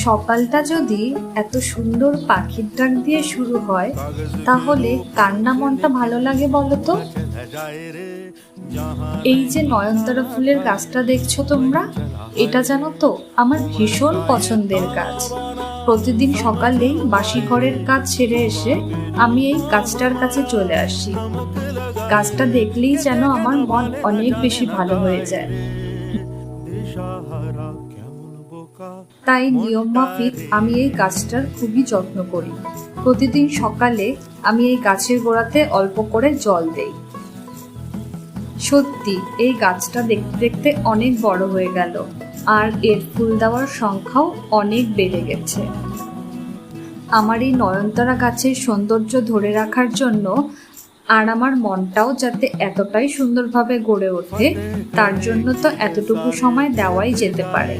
সকালটা যদি এত সুন্দর পাখির ডাক দিয়ে শুরু হয় তাহলে কার না মনটা ভালো লাগে বলো তো। এই যে নয়নতারা ফুলের গাছটা দেখছো তোমরা, এটা জানো তো আমার ভীষণ পছন্দের গাছ। প্রতিদিন সকালেই বাসি ঘরের কাজ সেরে এসে আমি এই গাছটার কাছে চলে আসি। গাছটা দেখলেই যেন আমার মন অনেক বেশি ভালো হয়ে যায়। তাই নিয়ম মাফিক আমি এই গাছটার খুবই যত্ন করি। প্রতিদিন সকালে আমি এই গাছের গোড়াতে অল্প করে জল দেই। সত্যি এই গাছটা দেখতে দেখতে অনেক বড় হয়ে গেল, আর এর ফুল দেওয়ার সংখ্যাও অনেক বেড়ে গেছে। আমার এই নয়নতারা গাছের সৌন্দর্য ধরে রাখার জন্য আর আমার মনটাও যাতে এতটাই সুন্দরভাবে গড়ে ওঠে, তার জন্য তো এতটুকু সময় দেওয়াই যেতে পারে।